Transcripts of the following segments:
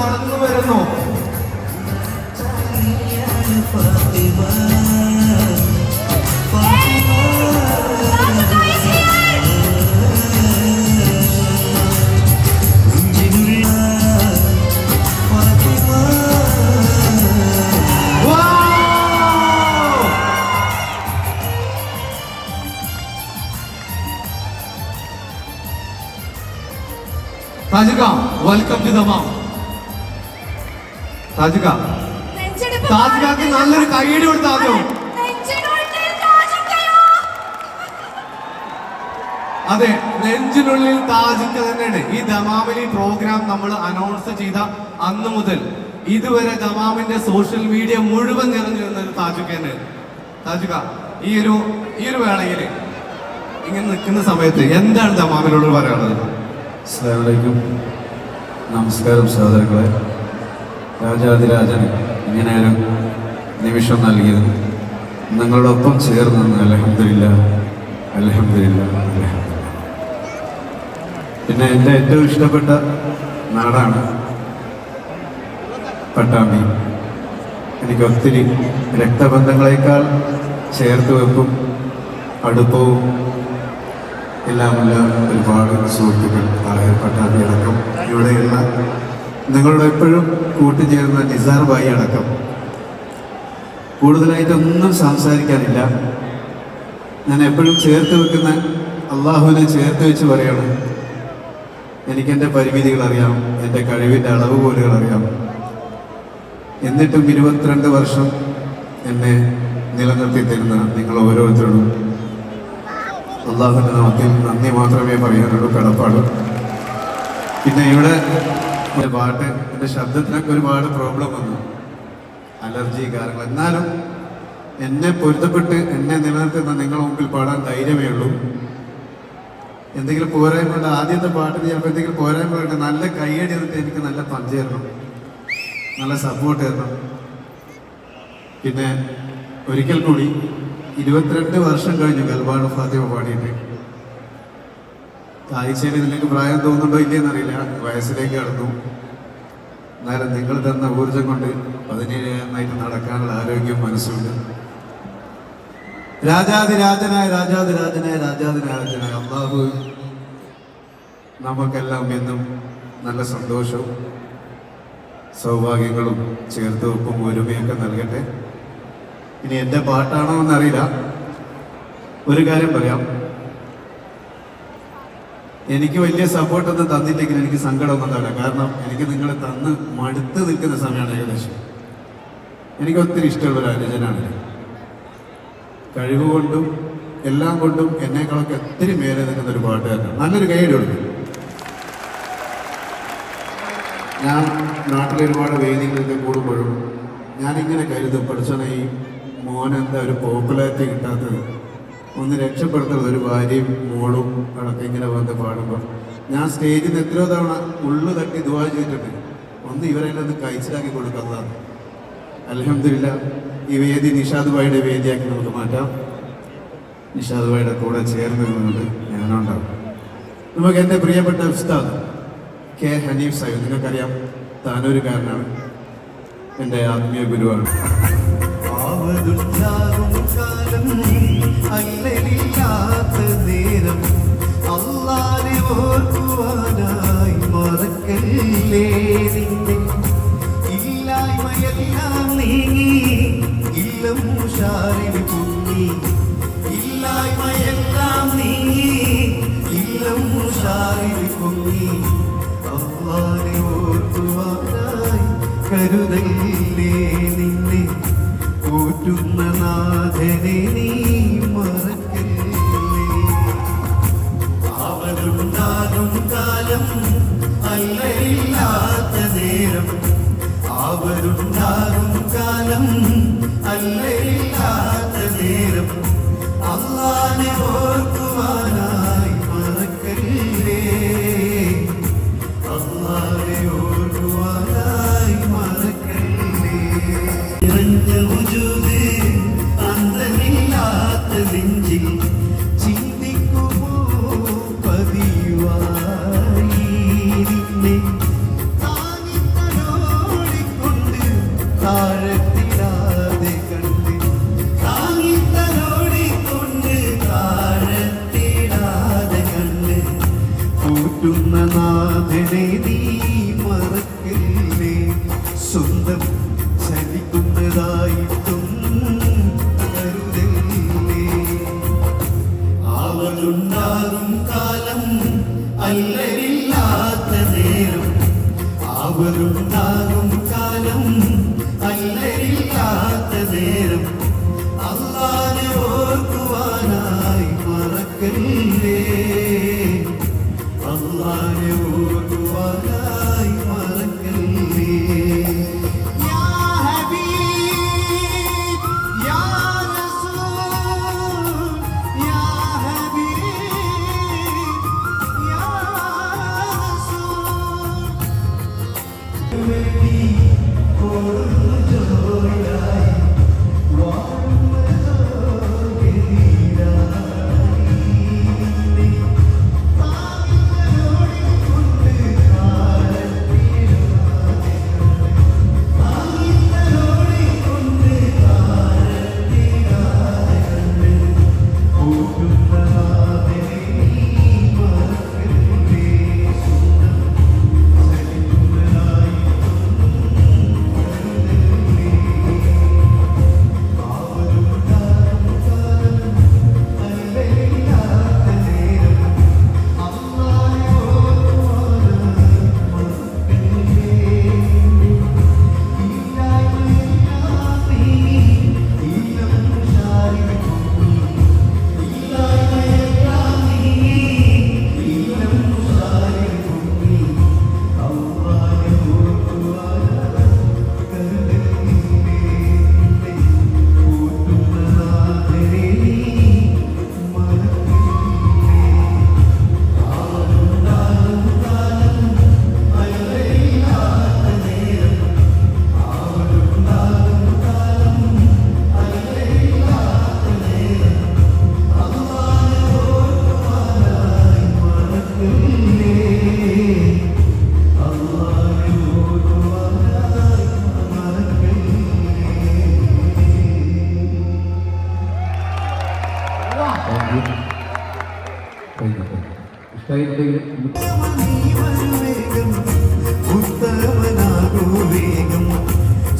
കടന്നു വരുന്നു. താജിക, welcome to Dammam. താജിക, താജികക്ക് നല്ലൊരു കൈയടി കൊടുത്ത ആദ്യം. അതെ, നെഞ്ചിനുള്ളിൽ താജിക്ക തന്നെയാണ്. ഈ ദമാമിൽ ഈ പ്രോഗ്രാം നമ്മൾ അനൗൺസ് ചെയ്ത അന്ന് മുതൽ ഇതുവരെ ദമാമിന്റെ സോഷ്യൽ മീഡിയ മുഴുവൻ നിറഞ്ഞിരുന്ന ഒരു താജിക്ക തന്നെ. താജിക, ഈ ഒരു വേളയിൽ ഇങ്ങനെ നിൽക്കുന്ന സമയത്ത് എന്താണ് ദമാമിനോട് പറയാനുള്ളത്? അസ്സലാമു അലൈക്കും. നമസ്കാരം സഹോദരങ്ങളെ. രാജാതിരാജന് ഇങ്ങനെയൊരു നിമിഷം നൽകിയത് നിങ്ങളോടൊപ്പം ചേർന്ന് അൽഹംദുലില്ലാഹ് അൽഹംദുലില്ലാഹ് അൽഹംദുലില്ലാഹ്. പിന്നെ എൻ്റെ ഏറ്റവും ഇഷ്ടപ്പെട്ട നാടാണ് പട്ടാമ്പി. എനിക്ക് ഒത്തിരി രക്തബന്ധങ്ങളെക്കാൾ ചേർത്ത് വെപ്പും അടുപ്പവും എല്ലാമുള്ള ഒരുപാട് സുഹൃത്തുക്കൾ പട്ടാമ്പി അടക്കം, ഇവിടെയുള്ള നിങ്ങളോട് എപ്പോഴും കൂട്ടുചേർന്ന നിസാർ ഭായി അടക്കം. കൂടുതലായിട്ടൊന്നും സംസാരിക്കാനില്ല. ഞാൻ എപ്പോഴും ചേർത്ത് വെക്കുന്ന അള്ളാഹുവിനെ ചേർത്ത് വെച്ച് പറയണം. എനിക്കെൻ്റെ പരിമിതികൾ അറിയാം, എൻ്റെ കഴിവിൻ്റെ അളവുകോലുകൾ അറിയാം. എന്നിട്ടും 22 വർഷം എന്നെ നിലനിർത്തി തരുന്ന നിങ്ങൾ ഓരോരുത്തരോടും അള്ളാഹുവിൻ്റെ നാമത്തിൽ നന്ദി മാത്രമേ പറയാനുള്ളൂ, കടപ്പാട്. പിന്നെ ഇവിടെ ഒരു പാട്ട്, എൻ്റെ ശബ്ദത്തിനൊക്കെ ഒരുപാട് പ്രോബ്ലം വന്നു, അലർജി കാര്യങ്ങൾ. എന്നാലും എന്നെ പൊരുത്തപ്പെട്ട് എന്നെ നിലനിർത്തുന്ന നിങ്ങളുടെ മുമ്പിൽ പാടാൻ ധൈര്യമേ ഉള്ളൂ. എന്തെങ്കിലും പോരായ്മയുണ്ട്, ആദ്യത്തെ പാട്ടിന് ചിലപ്പോൾ എന്തെങ്കിലും പോരായ്മയുണ്ട്, നല്ല കൈയടി എന്നിട്ട് എനിക്ക് നല്ല പഞ്ച് തരണം, നല്ല സപ്പോർട്ട് തരണം. പിന്നെ ഒരിക്കൽ കൂടി 22 വർഷം കഴിഞ്ഞു ഗൽബാണ് ഫാത്തിമ പാടിയിട്ട്. കാഴ്ചയിൽ നിങ്ങൾക്ക് പ്രായം തോന്നുന്നുണ്ടോ ഇല്ലയെന്ന് അറിയില്ല, വയസ്സിലേക്ക് കടന്നു. എന്നാലും നിങ്ങൾ തന്ന ഊർജം കൊണ്ട് 17 നടക്കാനുള്ള ആരോഗ്യം മനസ്സുണ്ട്. രാജാതിരാജനായ അള്ളാഹു നമുക്കെല്ലാം എന്നും നല്ല സന്തോഷവും സൗഭാഗ്യങ്ങളും ചേർത്ത് വെപ്പും ഒരുമയൊക്കെ നൽകട്ടെ. ഇനി എൻ്റെ പാട്ടാണോ എന്നറിയില്ല, ഒരു കാര്യം പറയാം. എനിക്ക് വലിയ സപ്പോർട്ടൊന്നും തന്നില്ലെങ്കിൽ എനിക്ക് സങ്കടമൊന്നും തരാം. കാരണം എനിക്ക് നിങ്ങളെ തന്ന് മടുത്ത് നിൽക്കുന്ന സമയമാണ് ഏകദേശം. എനിക്ക് ഒത്തിരി ഇഷ്ടമുള്ളൊരു അനുജനാണ്. കഴിവ് കൊണ്ടും എല്ലാം കൊണ്ടും എന്നേക്കാളൊക്കെ ഒത്തിരി മേലെ നിൽക്കുന്ന ഒരു പാട്ടുകാരനാണ്. നല്ലൊരു കൈയ്യടി കൊടുക്കും. ഞാൻ നാട്ടിലെ ഒരുപാട് വേദികളൊക്കെ കൂടുമ്പോഴും ഞാനിങ്ങനെ കരുതും, പഠിച്ചോണെ ഈ മോനെന്താ ഒരു പോപ്പുലാരിറ്റി കിട്ടാത്തത്, ഒന്ന് രക്ഷപ്പെടുത്തുന്നത്. ഒരു ഭാര്യയും മോളും അടക്കം ഇങ്ങനെ വന്ന് പാടുമ്പോൾ ഞാൻ സ്റ്റേജിൽ നിന്ന് എത്രയോ തവണ ഉള്ളു തട്ടി ദുആ ചെയ്തിട്ടുണ്ട്, ഒന്ന് ഇവരെല്ലാം ഒന്ന് കഴിച്ചിലാക്കി കൊടുക്കുന്നതാണ്. അൽഹംദുലില്ലാഹ് ഈ വേദി നിഷാദ് ഭായിയുടെ വേദിയാക്കി നമുക്ക് മാറ്റാം. നിഷാദ് ഭായിയുടെ കൂടെ ചേർന്ന് നിന്നുകൊണ്ട് ഞാനുണ്ടാവും. നമുക്ക് എൻ്റെ പ്രിയപ്പെട്ട ഉസ്താദ് കെ ഹനീഫ് സാഹിബ്, നിങ്ങൾക്കറിയാം താനൂരുകാരനാണ്, എൻ്റെ ആത്മീയ ഗുരുവാണ്. അല്ലാഹുവേ ഓർക്കുവാനായി മറക്കല്ലേ നിന്നെ, ഇല്ലായ്മയെല്ലാം നീങ്ങി ഇല്ലം ഉഷാറിൽ പൊങ്ങി, ഇല്ലായ്മയെല്ലാം നീങ്ങി ഇല്ലം ഉഷാറിൽ പൊങ്ങി. അല്ലാഹുവേ ഓർക്കുവാനായി കരുതല്ലേ നിന്നെ, പോറ്റുന്ന നാഥനെ നീ മറക്കല്ലേ. അവരുണ്ടാകും കാലം അല്ലയില്ലാത്ത നേരം, അവരുണ്ടാകും കാലം അല്ലയില്ലാത്ത നേരം. അല്ലാഹുവേ ഓർക്കുവാനായി മറക്കല്ലേ, അല്ലാഹുവേ ഓർക്കുവാനായി മറക്കല്ലേ. നിറഞ്ഞ വജൂദ് അന്തമില്ലാത്ത നെഞ്ചിൽ ചിന്തിക്കുമോ പതിവായി നിന്നെ, താങ്ങിത്തരോ പോറ്റുന്ന നാഥനെ നീ മറക്കല്ലേ സ്വന്തം ചലിക്കുന്നതായിട്ടും കരുതല്ലേ അവളുണ്ടാകും കാലം അല്ലരില്ലാത്ത നേരം അവളുണ്ടാകും കാലം അല്ലരില്ലാത്ത നേരം അല്ലാഹുവിനെ ഓർക്കുവാനായി മറക്കല്ലേ അല്ലാഹുവിനെ ഓർക്കുവാനായി മറക്കല്ലേ യാ ഹബീബ് യാ റസൂൽ യാ ഹബീബ് യാ റസൂൽ വേണ്ടി ഓടുന്നു ജോയായി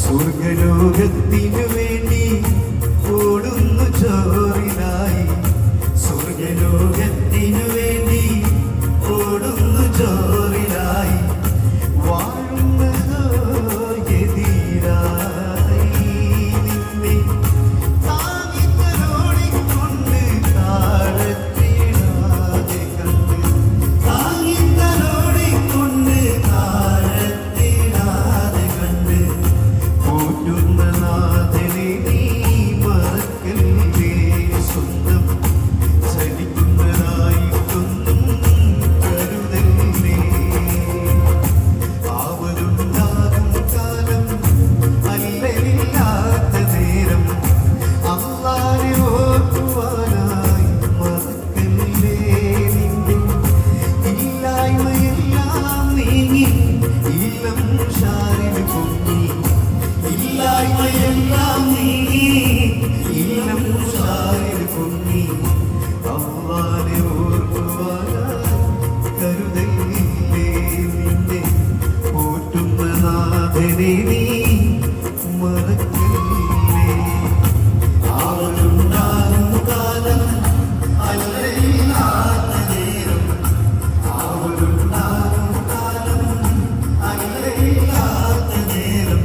സ്വർഗലോകത്തിനു വേണ്ടി ഓടുന്നു ചോറിനായി സ്വർഗലോകത്തിനു വേണ്ടി ഓടുന്നു ചോറിനായി വാഴുന്നതോ എതിരായി നിന്നെ താങ്ങിത്തലോടിക്കൊണ്ട് താഴത്തിടാതെ കണ്ട് താങ്ങിത്തലോടിക്കൊണ്ട് താഴത്തിടാതെ കണ്ട് പോറ്റുന്ന നാഥനെ നീ മറക്കല്ലേ സ്വന്തം ചലിക്കുന്നതായിട്ടൊന്നും കരുതല്ലേ അവരുണ്ടാകും കാലം അല്ലരില്ലാത്ത നേരം അല്ലാഹുവിനെ ഓർക്കുവാനായി മറക്കല്ലേ നിന്റെ ഇല്ലായ്മയെല്ലാം നീങ്ങി ഇല്ലം ഷാരിൽ പൊങ്ങി ഇല്ലായ്മയെല്ലാം നീങ്ങി ഇല്ലം ഷാരിൽ പൊങ്ങി അല്ലാഹുവിനെ ഓർക്കുവാനായി കരുതലില്ലേ നിന്നെ പോറ്റുന്ന നാഥനെ നീ മറക്കല്ലേ അവളുണ്ടാകും കാലം അല്ലരില്ലാത്ത നേരം അവളുണ്ടാകും കാലം അല്ലരില്ലാത്ത നേരം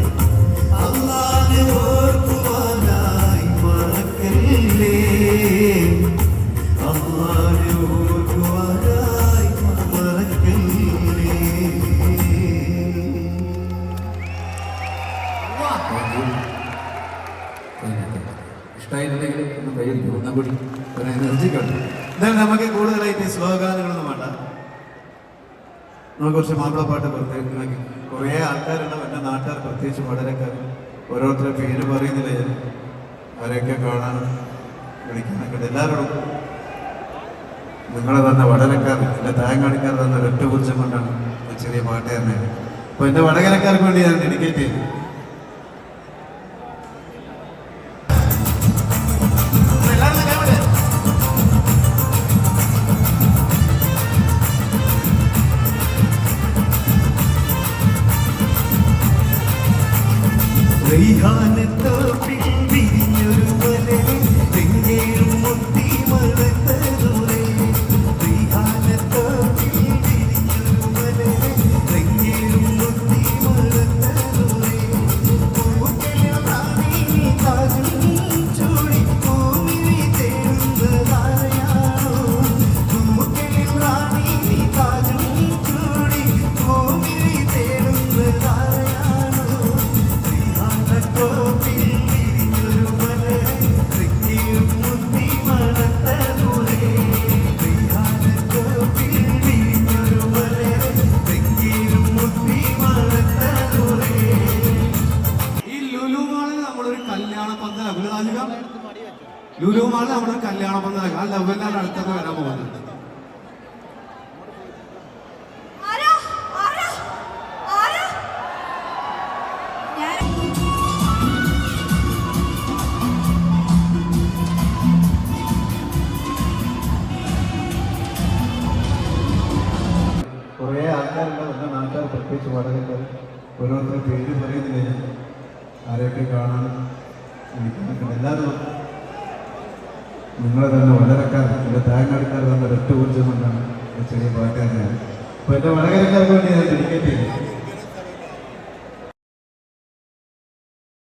അല്ലാഹുവിനെ ഓർക്കുവാനായി മറക്കല്ലേ അല്ലാഹുവിനെ ഓർക്കുവാനായി മറക്കല്ലേ ഇഷ്ടമായിട്ടുണ്ടെങ്കിൽ ഒന്ന് കയ്യിരിക്കും ഒന്നും കൂടി ഒരു എനർജി കണ്ടു. എന്നാലും നമുക്ക് കൂടുതലായിട്ട് സ്ലോഗാനുകളൊന്നും വേണ്ട. നമുക്ക് കുറച്ച് മാപ്പിളപ്പാട്ട് പ്രത്യേകിച്ച് കുറേ ആൾക്കാരുണ്ടാവും, എൻ്റെ നാട്ടുകാർ പ്രത്യേകിച്ച് വടരക്കാർ. ഓരോരുത്തരുടെ പേര് പറയുന്നില്ല ഞാൻ, അവരെയൊക്കെ കാണാൻ വിളിക്കാനൊക്കെ ഉണ്ട്. എല്ലാവരോടും നിങ്ങളെ തന്ന വടരക്കാർ, എൻ്റെ തായങ്കാടിക്കാർ തന്ന ഒരൊറ്റ കുറിച്ചും കൊണ്ടാണ് ഒരു ചെറിയ പാട്ട് തന്നെ. അപ്പോൾ എൻ്റെ വടകരക്കാർക്ക് വേണ്ടി ഞാൻ ഡെഡിക്കേറ്റ് ചെയ്തു. ലുലു മാളിൽ നമ്മുടെ കല്യാണ പന്തൽ ആ ലെവലിലാണ് അടുത്തൊക്കെ വരാൻ പോകുന്നത്. കുറേ ആൾക്കാരുണ്ട്, എൻ്റെ നാട്ടുകാർ പ്രത്യേകിച്ച് വടകരക്കാർ ഓരോരുത്തരും പേര് പറയുന്നില്ല, ആരെയൊക്കെ കാണാൻ വിളിക്കുന്നുണ്ട്. എല്ലാവരും നിങ്ങളെ തന്നെ വടകരക്കാർ, എൻ്റെ തേങ്ങാടിക്കാർ തന്നെ ഒരൊറ്റ ഊർജ്ജം കൊണ്ടാണ് ചെറിയ പാട്ടുകാരനാണ്. അപ്പോൾ എൻ്റെ വടകരക്കാർക്ക് വേണ്ടി ഞാൻ